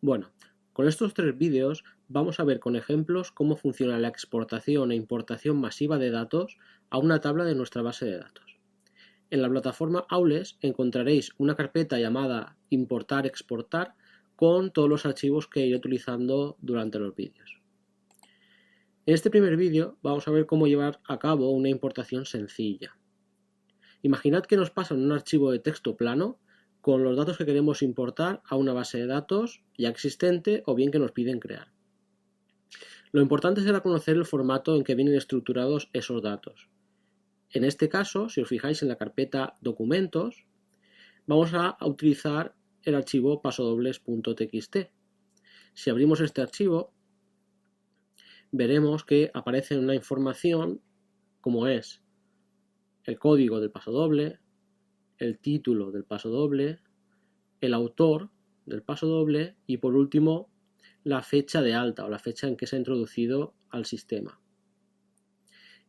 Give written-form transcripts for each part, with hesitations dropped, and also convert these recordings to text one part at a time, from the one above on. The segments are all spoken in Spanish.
Bueno, con estos 3 vídeos vamos a ver con ejemplos cómo funciona la exportación e importación masiva de datos a una tabla de nuestra base de datos. En la plataforma Aules encontraréis una carpeta llamada Importar-Exportar con todos los archivos que iré utilizando durante los vídeos. En este primer vídeo vamos a ver cómo llevar a cabo una importación sencilla. Imaginad que nos pasan un archivo de texto plano con los datos que queremos importar a una base de datos ya existente o bien que nos piden crear. Lo importante será conocer el formato en que vienen estructurados esos datos. En este caso, si os fijáis en la carpeta Documentos, vamos a utilizar el archivo pasodobles.txt. Si abrimos este archivo, veremos que aparece una información como es el código del pasodoble, el título del pasodoble, el autor del pasodoble y por último la fecha de alta o la fecha en que se ha introducido al sistema.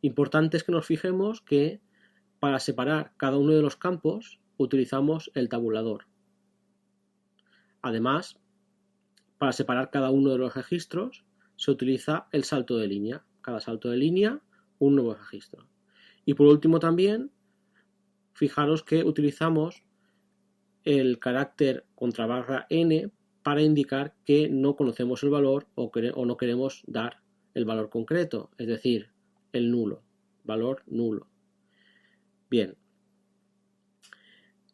Importante es que nos fijemos que para separar cada uno de los campos utilizamos el tabulador. Además, para separar cada uno de los registros se utiliza el salto de línea. Cada salto de línea, un nuevo registro. Y por último también, fijaros que utilizamos el carácter *n para indicar que no conocemos el valor o no queremos dar el valor concreto, es decir, el nulo, valor nulo. Bien,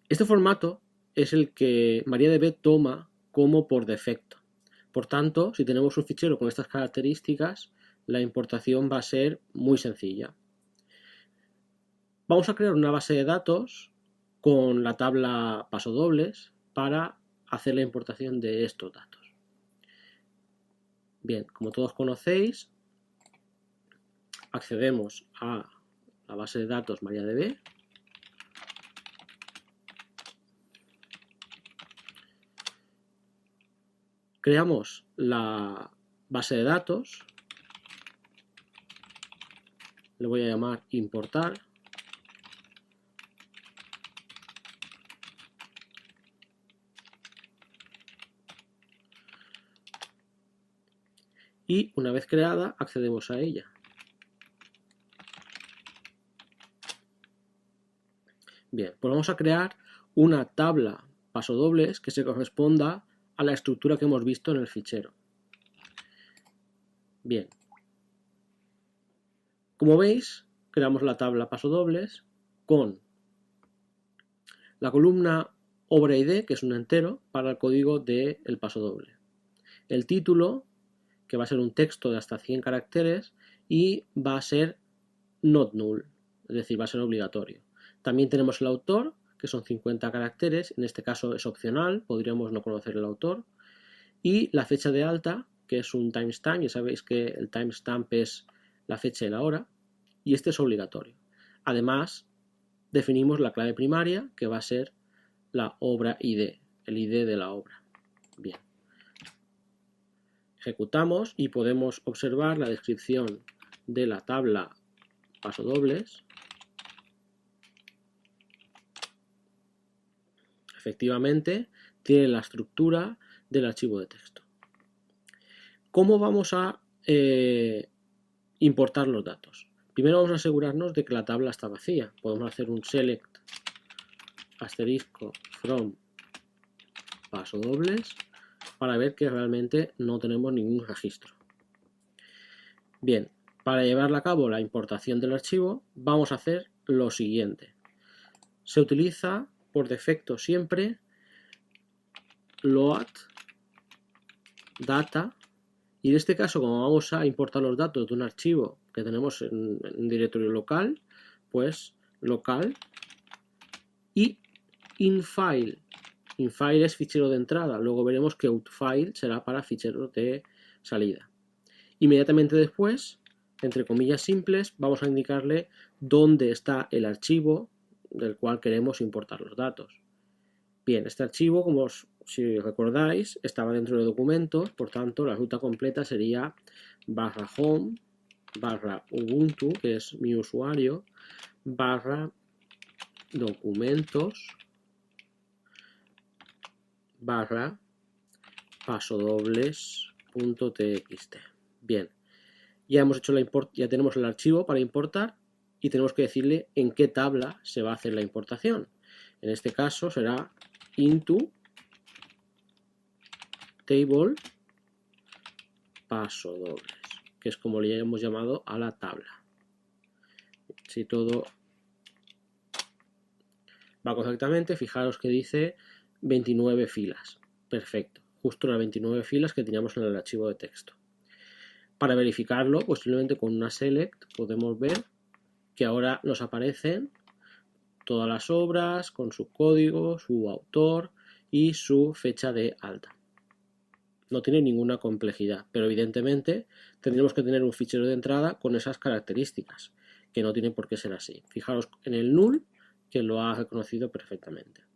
este formato es el que MariaDB toma como por defecto. Por tanto, si tenemos un fichero con estas características, la importación va a ser muy sencilla. Vamos a crear una base de datos con la tabla pasodobles para hacer la importación de estos datos. Bien, como todos conocéis, accedemos a la base de datos MariaDB. Creamos la base de datos, le voy a llamar importar. Y una vez creada, accedemos a ella. Bien, pues vamos a crear una tabla pasodobles que se corresponda a la estructura que hemos visto en el fichero. Bien, como veis, creamos la tabla pasodobles con la columna obra ID, que es un entero, para el código del pasodoble. El título, que va a ser un texto de hasta 100 caracteres y va a ser not null, es decir, va a ser obligatorio. También tenemos el autor, que son 50 caracteres, en este caso es opcional, podríamos no conocer el autor, y la fecha de alta, que es un timestamp, ya sabéis que el timestamp es la fecha y la hora, y este es obligatorio. Además, definimos la clave primaria, que va a ser la obra ID, el ID de la obra. Bien. Ejecutamos y podemos observar la descripción de la tabla pasodobles. Efectivamente, tiene la estructura del archivo de texto. ¿Cómo vamos a importar los datos? Primero vamos a asegurarnos de que la tabla está vacía. Podemos hacer un select asterisco from pasodobles para ver que realmente no tenemos ningún registro. Bien, para llevar a cabo la importación del archivo vamos a hacer lo siguiente. Se utiliza por defecto siempre load data y en este caso, como vamos a importar los datos de un archivo que tenemos en un directorio local, pues local y infile. Infile es fichero de entrada, luego veremos que outfile será para ficheros de salida. Inmediatamente después, entre comillas simples, vamos a indicarle dónde está el archivo del cual queremos importar los datos. Bien, este archivo, como si recordáis, estaba dentro de documentos, por tanto la ruta completa sería /home /ubuntu, que es mi usuario, /documentos pasodobles.txt. Bien, ya hemos hecho ya tenemos el archivo para importar y tenemos que decirle en qué tabla se va a hacer la importación. En este caso será into table pasodobles, que es como le hemos llamado a la tabla. Si todo va correctamente, fijaros que dice 29 filas. Perfecto, justo las 29 filas que teníamos en el archivo de texto. Para verificarlo, pues simplemente con una select podemos ver que ahora nos aparecen todas las obras con su código, su autor y su fecha de alta. No tiene ninguna complejidad, pero evidentemente tendremos que tener un fichero de entrada con esas características, que no tiene por qué ser así. Fijaros en el null, que lo ha reconocido perfectamente.